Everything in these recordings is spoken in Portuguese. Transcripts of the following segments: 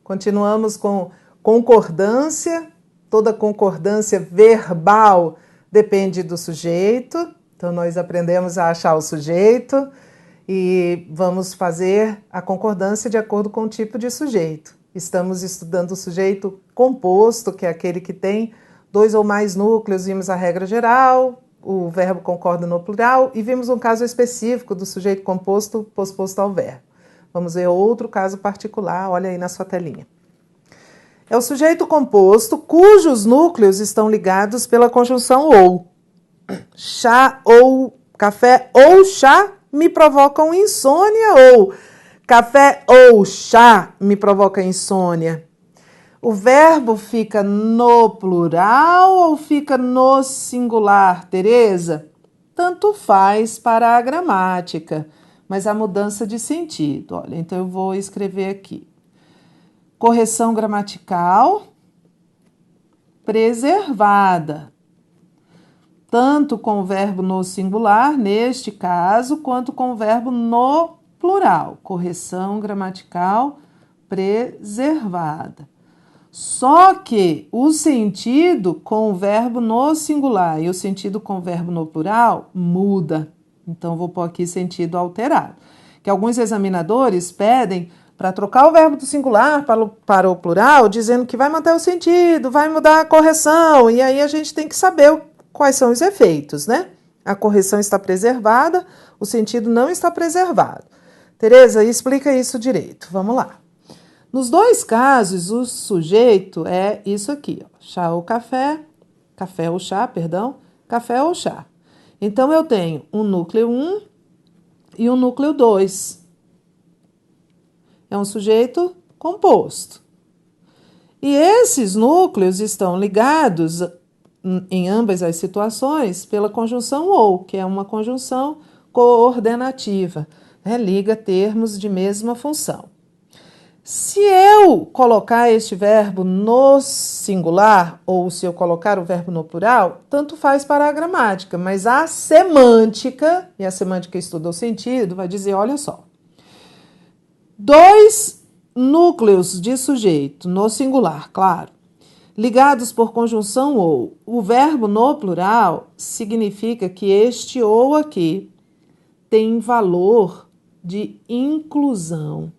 Continuamos com concordância. Toda concordância verbal depende do sujeito. Então, nós aprendemos a achar o sujeito e vamos fazer a concordância de acordo com o tipo de sujeito. Estamos estudando o sujeito composto, que é aquele que tem 2 ou mais núcleos, vimos a regra geral, o verbo concorda no plural e vimos um caso específico do sujeito composto posposto ao verbo. Vamos ver outro caso particular, olha aí na sua telinha. É o sujeito composto cujos núcleos estão ligados pela conjunção ou. Chá ou café ou chá me provocam insônia ou café ou chá me provoca insônia. O verbo fica no plural ou fica no singular, Tereza? Tanto faz para a gramática, mas a mudança de sentido. Olha, então eu vou escrever aqui. Correção gramatical preservada. Tanto com o verbo no singular, neste caso, quanto com o verbo no plural. Correção gramatical preservada. Só que o sentido com o verbo no singular e o sentido com o verbo no plural muda. Então, vou pôr aqui sentido alterado. Que alguns examinadores pedem para trocar o verbo do singular para o plural, dizendo que vai manter o sentido, vai mudar a correção, e aí a gente tem que saber quais são os efeitos, né? A correção está preservada, o sentido não está preservado. Tereza, explica isso direito. Vamos lá. Nos 2 casos, o sujeito é isso aqui, ó, chá ou café, café ou chá, perdão, café ou chá. Então, eu tenho um núcleo 1 e um núcleo 2. É um sujeito composto. E esses núcleos estão ligados em ambas as situações pela conjunção ou, que é uma conjunção coordenativa, né? Liga termos de mesma função. Se eu colocar este verbo no singular ou se eu colocar o verbo no plural, tanto faz para a gramática, mas a semântica, e a semântica estuda o sentido, vai dizer, olha só, 2 núcleos de sujeito no singular, claro, ligados por conjunção ou. O verbo no plural significa que este ou aqui tem valor de inclusão.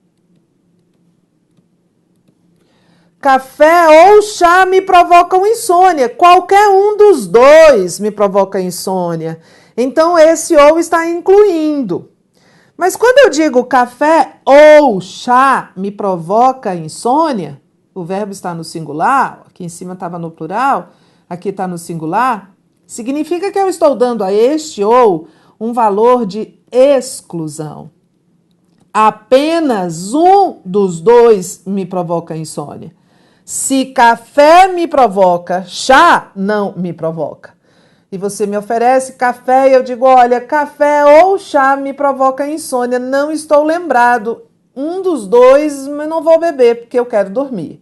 Café ou chá me provocam insônia. Qualquer um dos 2 me provoca insônia. Então, esse ou está incluindo. Mas quando eu digo café ou chá me provoca insônia, o verbo está no singular, aqui em cima estava no plural, aqui está no singular, significa que eu estou dando a este ou um valor de exclusão. Apenas um dos 2 me provoca insônia. Se café me provoca, chá não me provoca. E você me oferece café e eu digo, olha, café ou chá me provoca insônia, não estou lembrado. Um dos 2, mas não vou beber porque eu quero dormir.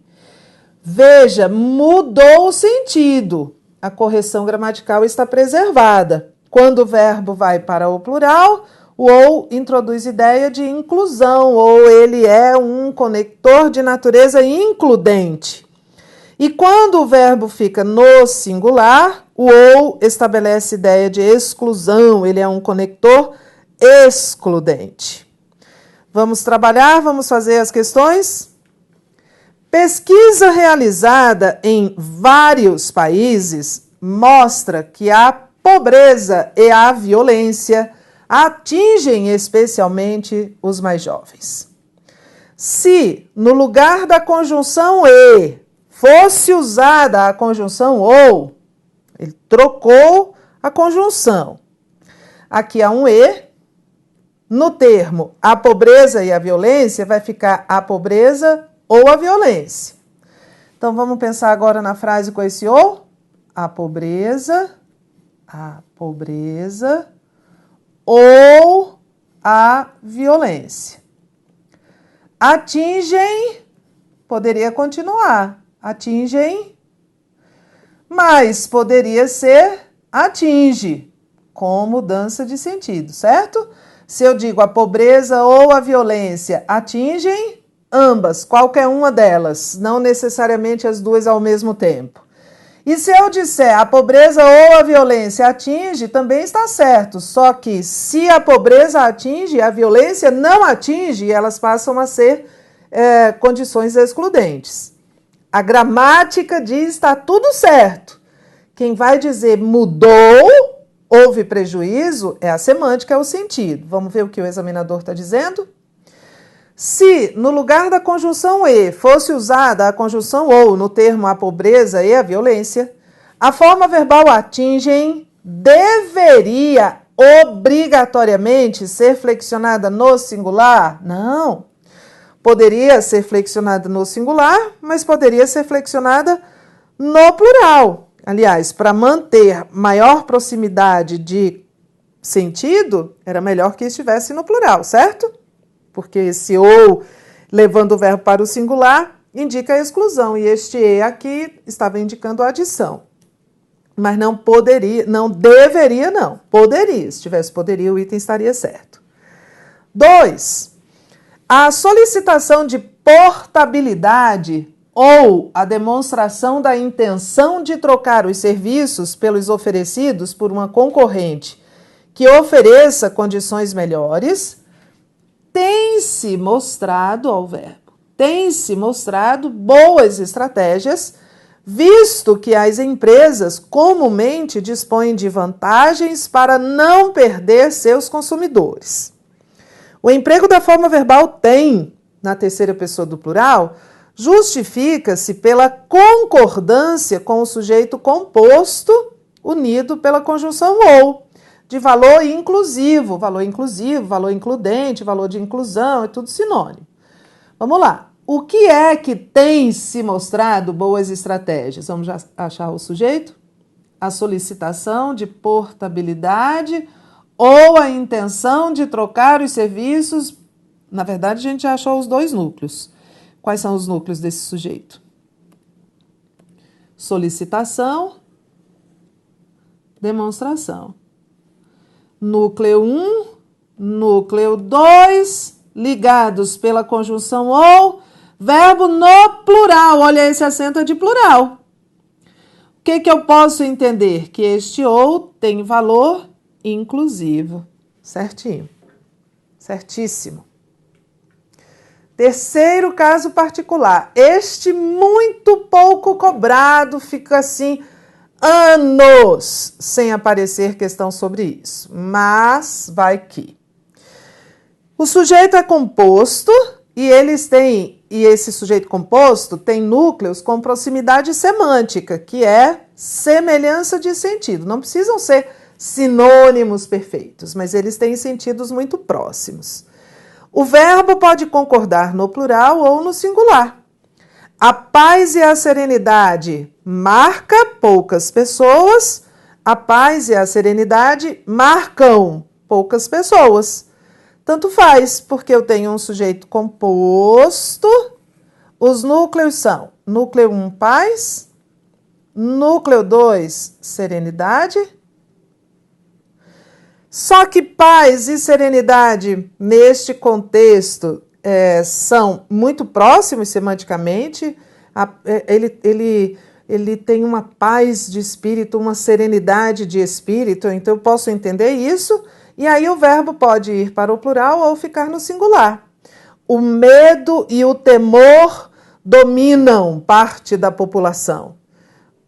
Veja, mudou o sentido. A correção gramatical está preservada. Quando o verbo vai para o plural, o ou introduz ideia de inclusão, ou ele é um conector de natureza includente. E quando o verbo fica no singular, o ou estabelece ideia de exclusão, ele é um conector excludente. Vamos trabalhar, vamos fazer as questões? Pesquisa realizada em vários países mostra que a pobreza e a violência atingem especialmente os mais jovens. Se, no lugar da conjunção e, fosse usada a conjunção ou, ele trocou a conjunção. Aqui há um e, no termo a pobreza e a violência vai ficar a pobreza ou a violência. Então, vamos pensar agora na frase com esse ou. A pobreza ou a violência. Atingem, poderia continuar, atingem, mas poderia ser atinge, com mudança de sentido, certo? Se eu digo a pobreza ou a violência atingem ambas, qualquer uma delas, não necessariamente as duas ao mesmo tempo. E se eu disser a pobreza ou a violência atinge, também está certo. Só que se a pobreza atinge, a violência não atinge, elas passam a ser condições excludentes. A gramática diz está tudo certo. Quem vai dizer mudou, houve prejuízo, é a semântica, é o sentido. Vamos ver o que o examinador está dizendo? Se, no lugar da conjunção e, fosse usada a conjunção ou no termo a pobreza e a violência, a forma verbal atingem deveria obrigatoriamente ser flexionada no singular? Não. Poderia ser flexionada no singular, mas poderia ser flexionada no plural. Aliás, para manter maior proximidade de sentido, era melhor que estivesse no plural, certo? Porque esse ou, levando o verbo para o singular, indica a exclusão. E este e aqui estava indicando a adição. Mas não poderia, não deveria, não. Poderia. Se tivesse poderia, o item estaria certo. 2. A solicitação de portabilidade ou a demonstração da intenção de trocar os serviços pelos oferecidos por uma concorrente que ofereça condições melhores, tem-se mostrado ao verbo, tem-se mostrado boas estratégias, visto que as empresas comumente dispõem de vantagens para não perder seus consumidores. O emprego da forma verbal tem, na terceira pessoa do plural, justifica-se pela concordância com o sujeito composto unido pela conjunção ou, de valor inclusivo, valor includente, valor de inclusão, é tudo sinônimo. Vamos lá. O que é que tem se mostrado boas estratégias? Vamos já achar o sujeito? A solicitação de portabilidade ou a intenção de trocar os serviços. Na verdade, a gente já achou os dois núcleos. Quais são os núcleos desse sujeito? Solicitação, demonstração. Núcleo 1, núcleo 2, ligados pela conjunção ou, verbo no plural. Olha, esse acento é de plural. O que eu posso entender? Que este ou tem valor inclusivo. Certinho. Certíssimo. Terceiro caso particular. Este muito pouco cobrado, fica assim anos sem aparecer questão sobre isso. Mas vai que. O sujeito é composto e esse sujeito composto tem núcleos com proximidade semântica, que é semelhança de sentido. Não precisam ser sinônimos perfeitos, mas eles têm sentidos muito próximos. O verbo pode concordar no plural ou no singular. A paz e a serenidade marca poucas pessoas, a paz e a serenidade marcam poucas pessoas. Tanto faz, porque eu tenho um sujeito composto, os núcleos são núcleo 1, paz, núcleo 2, serenidade. Só que paz e serenidade, neste contexto, são muito próximos semanticamente. Ele tem uma paz de espírito, uma serenidade de espírito, então eu posso entender isso. E aí o verbo pode ir para o plural ou ficar no singular. O medo e o temor dominam parte da população.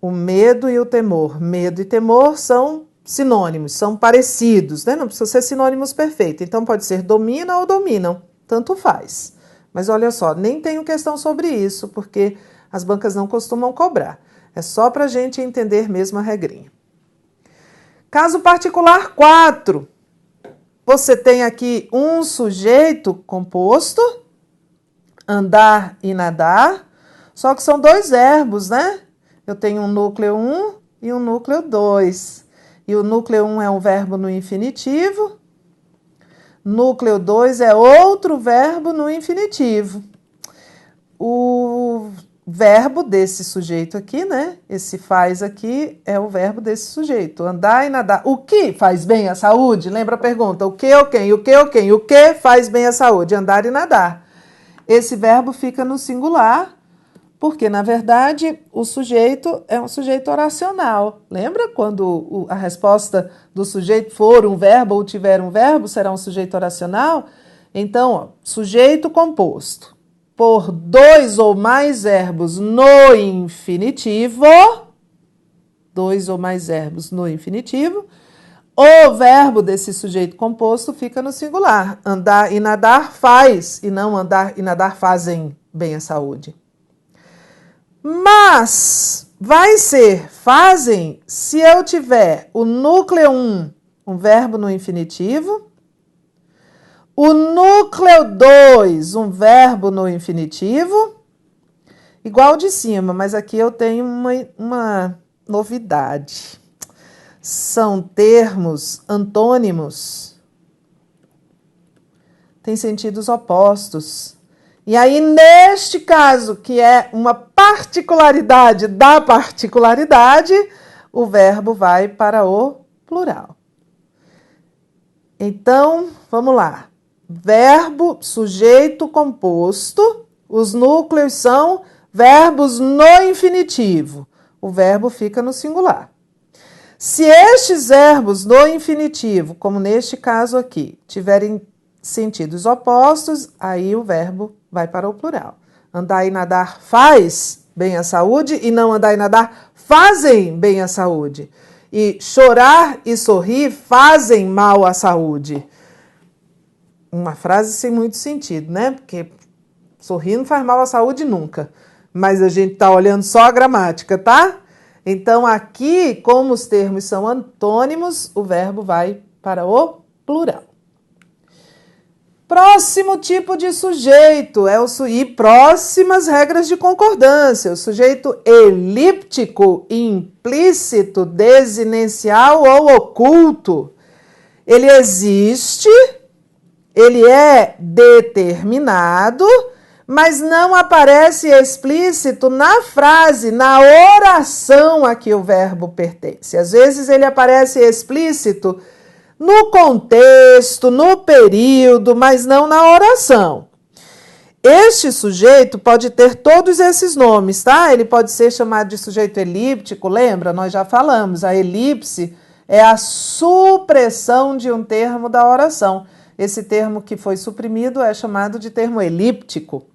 O medo e o temor. Medo e temor são sinônimos, são parecidos, né? Não precisa ser sinônimos perfeitos. Então pode ser domina ou dominam, tanto faz. Mas olha só, nem tenho questão sobre isso, porque as bancas não costumam cobrar. É só para a gente entender mesmo a regrinha. Caso particular 4. Você tem aqui um sujeito composto, andar e nadar, só que são dois verbos, né? Eu tenho um núcleo 1 e um núcleo 2. E o núcleo 1 é um verbo no infinitivo, núcleo 2 é outro verbo no infinitivo. O verbo desse sujeito aqui, né? Esse faz aqui é o verbo desse sujeito. Andar e nadar. O que faz bem à saúde? Lembra a pergunta? O que ou quem? O que ou quem? O que faz bem à saúde? Andar e nadar. esse verbo fica no singular, porque, na verdade, o sujeito é um sujeito oracional. Lembra quando a resposta do sujeito for um verbo ou tiver um verbo, será um sujeito oracional? Então, ó, sujeito composto por dois ou mais verbos no infinitivo, dois ou mais verbos no infinitivo, o verbo desse sujeito composto fica no singular. Andar e nadar faz, e não andar e nadar fazem bem a saúde. Mas vai ser fazem se eu tiver o núcleo 1, um verbo no infinitivo, o núcleo 2, um verbo no infinitivo, igual de cima, mas aqui eu tenho uma novidade. São termos antônimos, têm sentidos opostos. E aí, neste caso, que é uma particularidade da particularidade, o verbo vai para o plural. Então, vamos lá. Verbo, sujeito composto, os núcleos são verbos no infinitivo. O verbo fica no singular. Se estes verbos no infinitivo, como neste caso aqui, tiverem sentidos opostos, aí o verbo vai para o plural. Andar e nadar faz bem à saúde e não andar e nadar fazem bem à saúde. E chorar e sorrir fazem mal à saúde. Uma frase sem muito sentido, né? Porque sorrir não faz mal à saúde nunca. Mas a gente está olhando só a gramática, tá? Então, aqui, como os termos são antônimos, o verbo vai para o plural. Próximo tipo de sujeito e próximas regras de concordância. O sujeito elíptico, implícito, desinencial ou oculto. Ele existe, ele é determinado, mas não aparece explícito na frase, na oração a que o verbo pertence. Às vezes ele aparece explícito no contexto, no período, mas não na oração. Este sujeito pode ter todos esses nomes, tá? Ele pode ser chamado de sujeito elíptico, lembra? Nós já falamos, a elipse é a supressão de um termo da oração. Esse termo que foi suprimido é chamado de termo elíptico.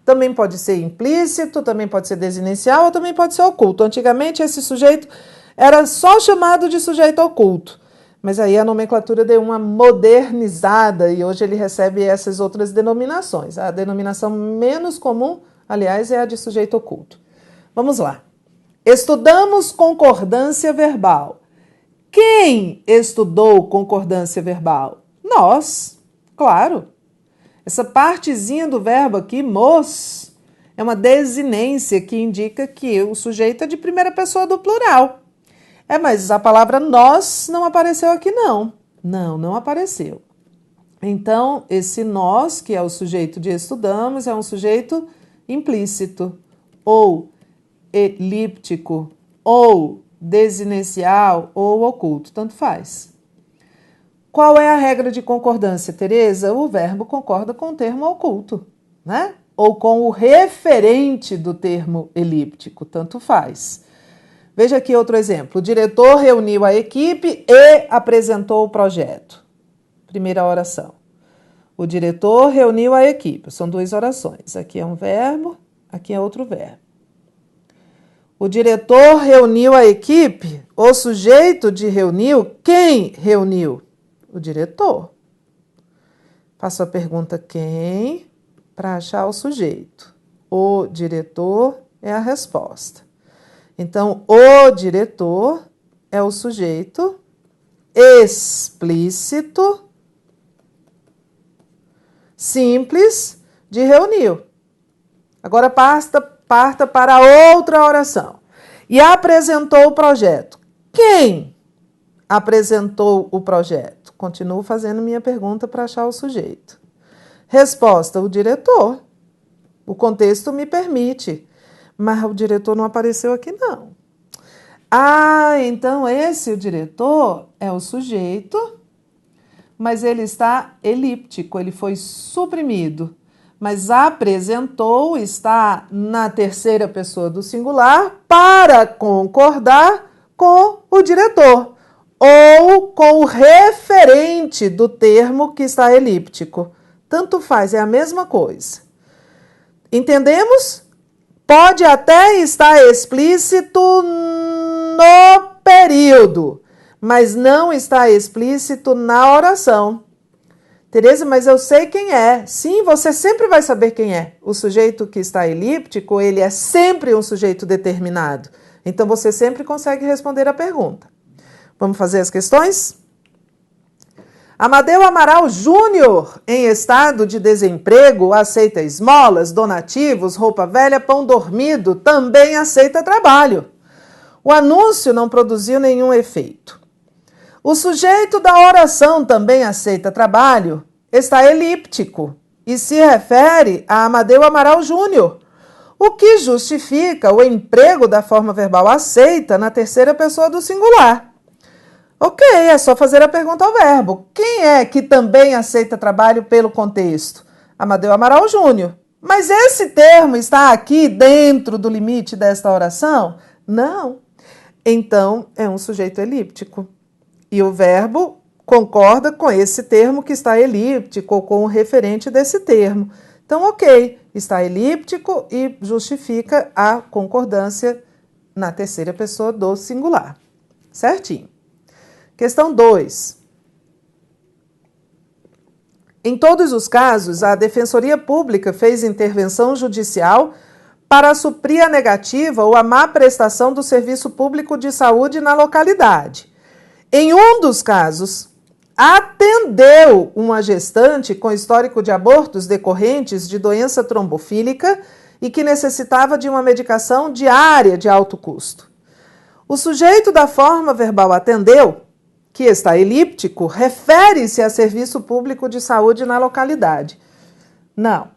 Também pode ser implícito, também pode ser desinencial, ou também pode ser oculto. Antigamente, esse sujeito era só chamado de sujeito oculto. Mas aí a nomenclatura deu uma modernizada e hoje ele recebe essas outras denominações. A denominação menos comum, aliás, é a de sujeito oculto. Vamos lá. Estudamos concordância verbal. Quem estudou concordância verbal? Nós, claro. Essa partezinha do verbo aqui, mos, é uma desinência que indica que o sujeito é de primeira pessoa do plural. Mas a palavra nós não apareceu aqui, não. Não apareceu. Então, esse nós, que é o sujeito de estudamos, é um sujeito implícito, ou elíptico, ou desinencial, ou oculto, tanto faz. Qual é a regra de concordância, Tereza? O verbo concorda com o termo oculto, né? Ou com o referente do termo elíptico, tanto faz. Veja aqui outro exemplo. O diretor reuniu a equipe e apresentou o projeto. Primeira oração. O diretor reuniu a equipe. São duas orações. Aqui é um verbo, aqui é outro verbo. O diretor reuniu a equipe. O sujeito de reuniu, quem reuniu? O diretor. Faço a pergunta quem para achar o sujeito. O diretor é a resposta. Então, o diretor é o sujeito explícito, simples, de reuniu. Agora parta para outra oração. E apresentou o projeto. Quem apresentou o projeto? Continuo fazendo minha pergunta para achar o sujeito. Resposta, o diretor. O contexto me permite. Mas o diretor não apareceu aqui, não. Então o diretor, é o sujeito, mas ele está elíptico, ele foi suprimido. Mas apresentou está na terceira pessoa do singular para concordar com o diretor ou com o referente do termo que está elíptico. Tanto faz, é a mesma coisa. Entendemos? Pode até estar explícito no período, mas não está explícito na oração. Tereza, mas eu sei quem é. Sim, você sempre vai saber quem é. O sujeito que está elíptico, ele é sempre um sujeito determinado. Então, você sempre consegue responder a pergunta. Vamos fazer as questões? Amadeu Amaral Júnior, em estado de desemprego, aceita esmolas, donativos, roupa velha, pão dormido, também aceita trabalho. O anúncio não produziu nenhum efeito. O sujeito da oração também aceita trabalho, está elíptico e se refere a Amadeu Amaral Júnior, o que justifica o emprego da forma verbal aceita na terceira pessoa do singular. Ok, é só fazer a pergunta ao verbo. Quem é que também aceita trabalho pelo contexto? Amadeu Amaral Júnior. Mas esse termo está aqui dentro do limite desta oração? Não. Então, é um sujeito elíptico. E o verbo concorda com esse termo que está elíptico ou com o referente desse termo. Então, ok, está elíptico e justifica a concordância na terceira pessoa do singular. Certinho. Questão 2. Em todos os casos, a Defensoria Pública fez intervenção judicial para suprir a negativa ou a má prestação do serviço público de saúde na localidade. Em um dos casos, atendeu uma gestante com histórico de abortos decorrentes de doença trombofílica e que necessitava de uma medicação diária de alto custo. O sujeito da forma verbal atendeu, que está elíptico, refere-se a serviço público de saúde na localidade. Não.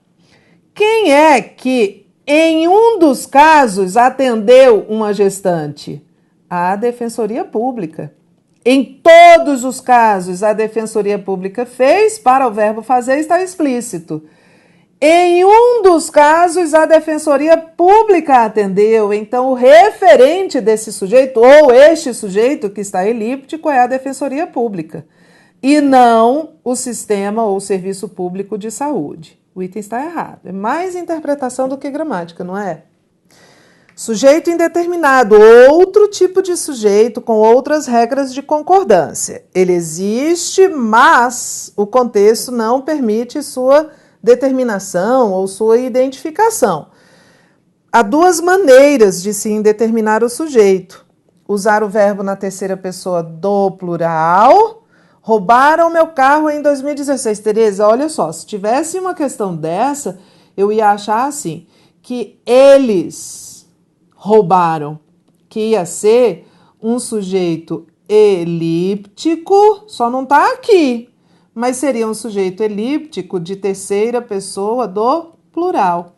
Quem é que, em um dos casos, atendeu uma gestante? A Defensoria Pública. Em todos os casos, a Defensoria Pública fez, para o verbo fazer está explícito. Em um dos casos, a Defensoria Pública atendeu, então o referente desse sujeito, ou este sujeito que está elíptico, é a Defensoria Pública, e não o sistema ou serviço público de saúde. O item está errado. É mais interpretação do que gramática, não é? Sujeito indeterminado, outro tipo de sujeito com outras regras de concordância. Ele existe, mas o contexto não permite sua determinação ou sua identificação. Há duas maneiras de se indeterminar o sujeito. Usar o verbo na terceira pessoa do plural. Roubaram meu carro em 2016. Tereza, olha só, se tivesse uma questão dessa, eu ia achar assim, que eles roubaram, que ia ser um sujeito elíptico, só não está aqui, mas seria um sujeito elíptico de terceira pessoa do plural.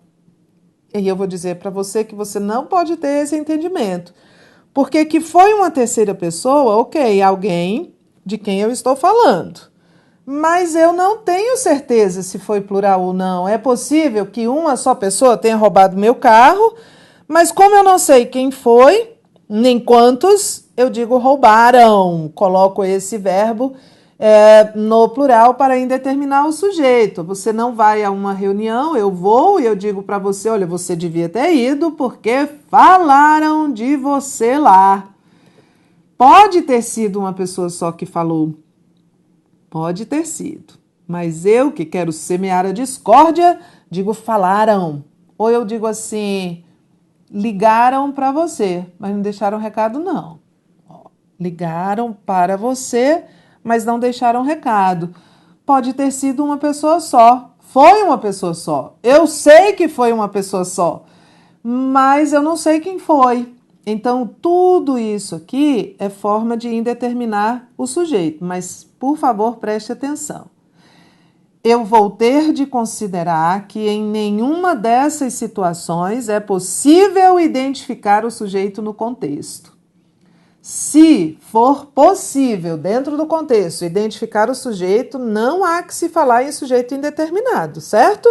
E eu vou dizer para você que você não pode ter esse entendimento, porque que foi uma terceira pessoa, ok, alguém de quem eu estou falando, mas eu não tenho certeza se foi plural ou não. É possível que uma só pessoa tenha roubado meu carro, mas como eu não sei quem foi, nem quantos, eu digo roubaram. Coloco esse verbo no plural para indeterminar o sujeito. Você não vai a uma reunião, eu vou e eu digo para você, olha, você devia ter ido porque falaram de você lá. Pode ter sido uma pessoa só que falou. Pode ter sido. Mas eu, que quero semear a discórdia, digo falaram. Ou eu digo assim, ligaram para você, mas não deixaram recado, não. Ligaram para você, mas não deixaram recado. Pode ter sido uma pessoa só. Foi uma pessoa só. Eu sei que foi uma pessoa só, mas eu não sei quem foi. Então, tudo isso aqui é forma de indeterminar o sujeito, mas, por favor, preste atenção. Eu vou ter de considerar que em nenhuma dessas situações é possível identificar o sujeito no contexto. Se for possível, dentro do contexto, identificar o sujeito, não há que se falar em sujeito indeterminado, certo?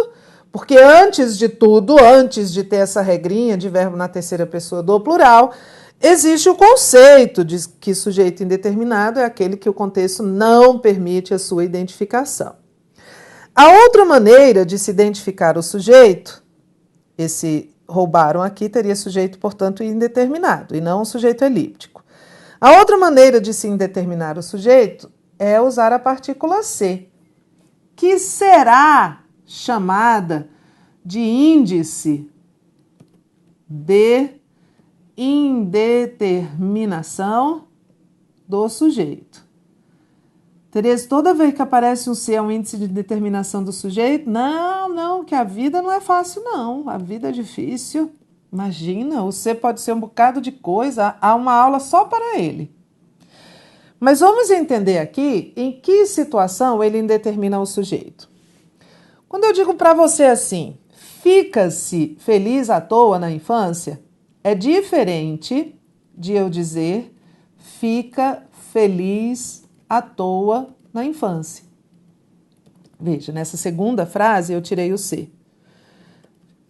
Porque antes de tudo, antes de ter essa regrinha de verbo na terceira pessoa do plural, existe o conceito de que sujeito indeterminado é aquele que o contexto não permite a sua identificação. A outra maneira de se identificar o sujeito, esse roubaram aqui teria sujeito, portanto, indeterminado, e não um sujeito elíptico. A outra maneira de se indeterminar o sujeito é usar a partícula ser, que será chamada de índice de indeterminação do sujeito. Tereza, toda vez que aparece um ser é um índice de determinação do sujeito? Não, que a vida não é fácil, não. A vida é difícil. Imagina, o ser pode ser um bocado de coisa, há uma aula só para ele. Mas vamos entender aqui em que situação ele indetermina o sujeito. Quando eu digo para você assim, fica-se feliz à toa na infância, é diferente de eu dizer fica feliz à toa na infância. Veja, nessa segunda frase eu tirei o ser.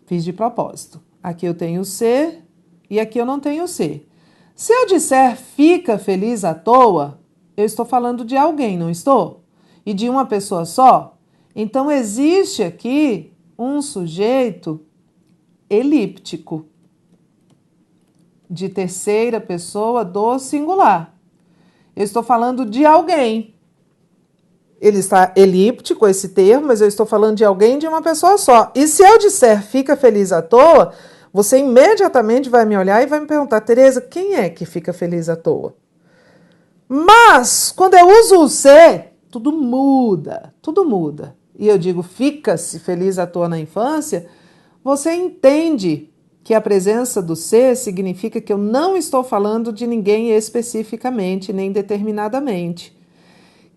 Fiz de propósito. Aqui eu tenho o ser e aqui eu não tenho o ser. Se eu disser fica feliz à toa, eu estou falando de alguém, não estou? E de uma pessoa só? Então existe aqui um sujeito elíptico, de terceira pessoa do singular. Eu estou falando de alguém. Ele está elíptico, esse termo, mas eu estou falando de alguém, de uma pessoa só. E se eu disser fica feliz à toa, você imediatamente vai me olhar e vai me perguntar, Tereza, quem é que fica feliz à toa? Mas, quando eu uso o ser, tudo muda, tudo muda. E eu digo fica-se feliz à toa na infância, você entende que a presença do ser significa que eu não estou falando de ninguém especificamente, nem determinadamente.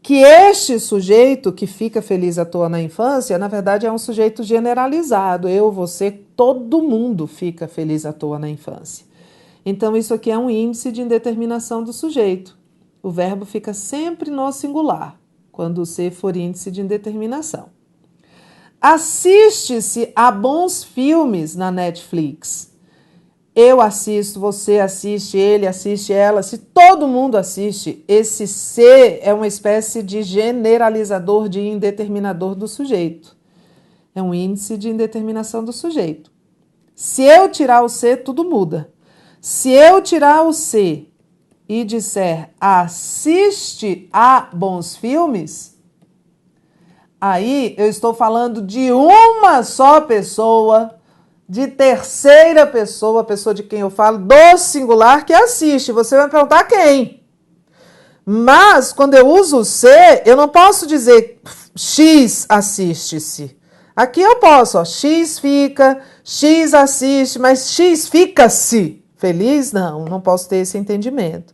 Que este sujeito que fica feliz à toa na infância, na verdade é um sujeito generalizado. Eu, você, todo mundo fica feliz à toa na infância. Então isso aqui é um índice de indeterminação do sujeito. O verbo fica sempre no singular, quando o ser for índice de indeterminação. Assiste-se a bons filmes na Netflix. Eu assisto, você assiste, ele assiste, ela, se todo mundo assiste, esse ser é uma espécie de generalizador, de indeterminador do sujeito. É um índice de indeterminação do sujeito. Se eu tirar o ser, tudo muda. Se eu tirar o ser e disser assiste a bons filmes, aí eu estou falando de uma só pessoa, de terceira pessoa, a pessoa de quem eu falo, do singular que assiste. Você vai me perguntar quem? Mas, quando eu uso o ser, eu não posso dizer X assiste-se. Aqui eu posso, ó, X fica, X assiste, mas X fica-se feliz? Não posso ter esse entendimento.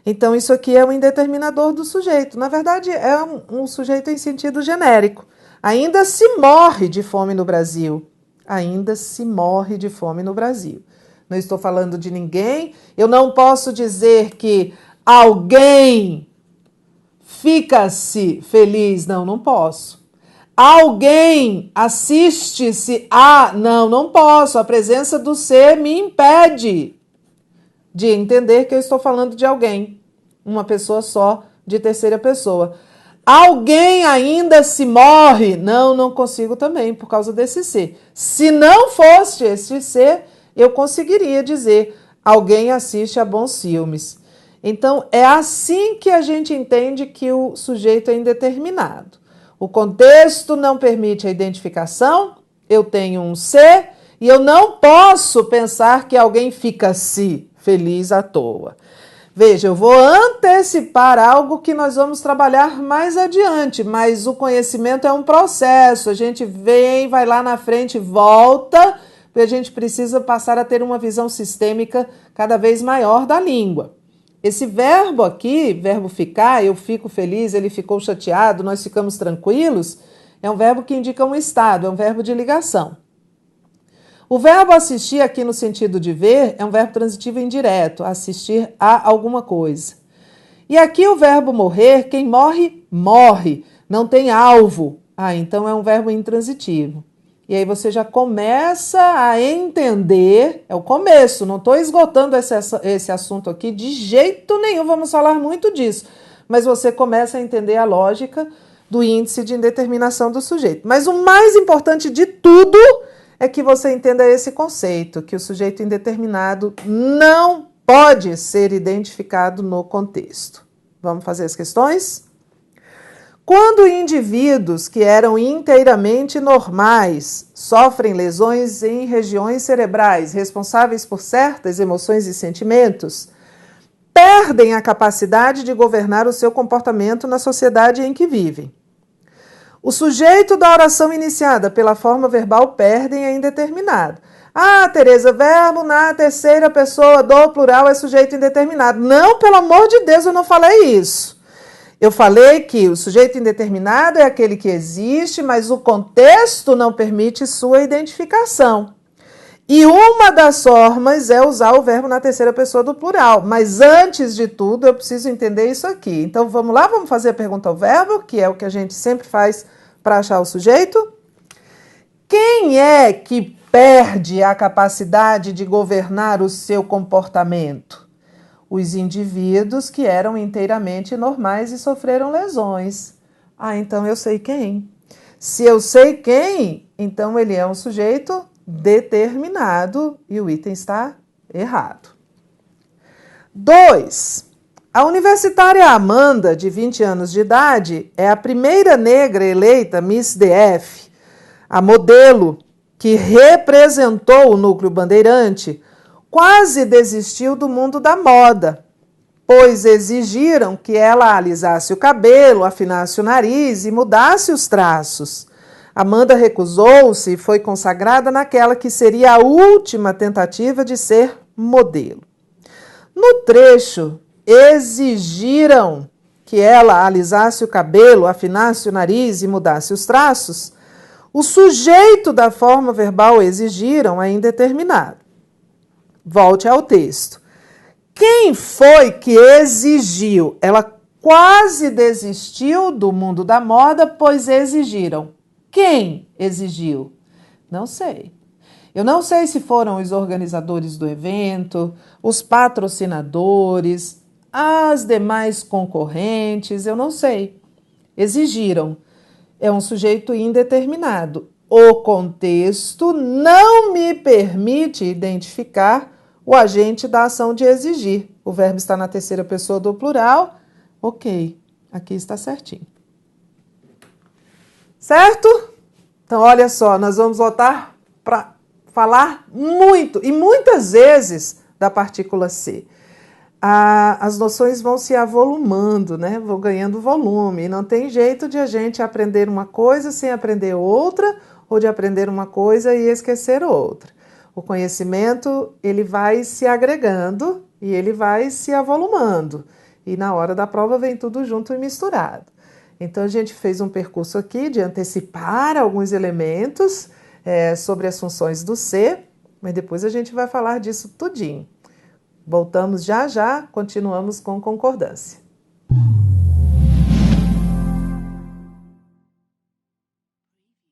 Então, isso aqui é um indeterminador do sujeito. Na verdade, é um sujeito em sentido genérico. Ainda se morre de fome no Brasil. Ainda se morre de fome no Brasil. Não estou falando de ninguém. Eu não posso dizer que alguém fica-se feliz. Não posso. Alguém assiste-se a... Não posso. A presença do ser me impede de entender que eu estou falando de alguém. Uma pessoa só, de terceira pessoa. Alguém ainda se morre? Não consigo também, por causa desse ser. Se não fosse esse ser, eu conseguiria dizer alguém assiste a bons filmes. Então, é assim que a gente entende que o sujeito é indeterminado. O contexto não permite a identificação, eu tenho um ser e eu não posso pensar que alguém fica-se feliz à toa. Veja, eu vou antecipar algo que nós vamos trabalhar mais adiante, mas o conhecimento é um processo, a gente vem, vai lá na frente, volta, porque a gente precisa passar a ter uma visão sistêmica cada vez maior da língua. Esse verbo aqui, verbo ficar, eu fico feliz, ele ficou chateado, nós ficamos tranquilos, é um verbo que indica um estado, é um verbo de ligação. O verbo assistir aqui no sentido de ver é um verbo transitivo indireto, assistir a alguma coisa. E aqui o verbo morrer, quem morre, morre, não tem alvo. Então é um verbo intransitivo. E aí você já começa a entender, é o começo, não estou esgotando esse assunto aqui de jeito nenhum, vamos falar muito disso. Mas você começa a entender a lógica do índice de indeterminação do sujeito. Mas o mais importante de tudo é que você entenda esse conceito, que o sujeito indeterminado não pode ser identificado no contexto. Vamos fazer as questões? Quando indivíduos que eram inteiramente normais sofrem lesões em regiões cerebrais responsáveis por certas emoções e sentimentos, perdem a capacidade de governar o seu comportamento na sociedade em que vivem. O sujeito da oração iniciada pela forma verbal perdem a indeterminado. Ah, Tereza, verbo na terceira pessoa do plural é sujeito indeterminado. Não, pelo amor de Deus, eu não falei isso. Eu falei que o sujeito indeterminado é aquele que existe, mas o contexto não permite sua identificação. E uma das formas é usar o verbo na terceira pessoa do plural. Mas antes de tudo, eu preciso entender isso aqui. Então vamos lá, vamos fazer a pergunta ao verbo, que é o que a gente sempre faz para achar o sujeito. Quem é que perde a capacidade de governar o seu comportamento? Os indivíduos que eram inteiramente normais e sofreram lesões. Ah, então eu sei quem. Se eu sei quem, então ele é um sujeito determinado e o item está errado. 2. A universitária Amanda, de 20 anos de idade, é a primeira negra eleita Miss DF, a modelo que representou o núcleo bandeirante. Quase desistiu do mundo da moda, pois exigiram que ela alisasse o cabelo, afinasse o nariz e mudasse os traços. Amanda recusou-se e foi consagrada naquela que seria a última tentativa de ser modelo. No trecho, exigiram que ela alisasse o cabelo, afinasse o nariz e mudasse os traços. O sujeito da forma verbal exigiram é indeterminado. Volte ao texto. Quem foi que exigiu? Ela quase desistiu do mundo da moda, pois exigiram. Quem exigiu? Não sei. Eu não sei se foram os organizadores do evento, os patrocinadores, as demais concorrentes, eu não sei. Exigiram. É um sujeito indeterminado. O contexto não me permite identificar o agente da ação de exigir. O verbo está na terceira pessoa do plural. Ok, aqui está certinho. Certo? Então, olha só, nós vamos voltar para falar muito, e muitas vezes, da partícula ser. As noções vão se avolumando, né? Vão ganhando volume. E não tem jeito de a gente aprender uma coisa sem aprender outra, ou de aprender uma coisa e esquecer outra. O conhecimento, ele vai se agregando e ele vai se avolumando. E na hora da prova vem tudo junto e misturado. Então, a gente fez um percurso aqui de antecipar alguns elementos sobre as funções do ser, mas depois a gente vai falar disso tudinho. Voltamos já já, continuamos com concordância.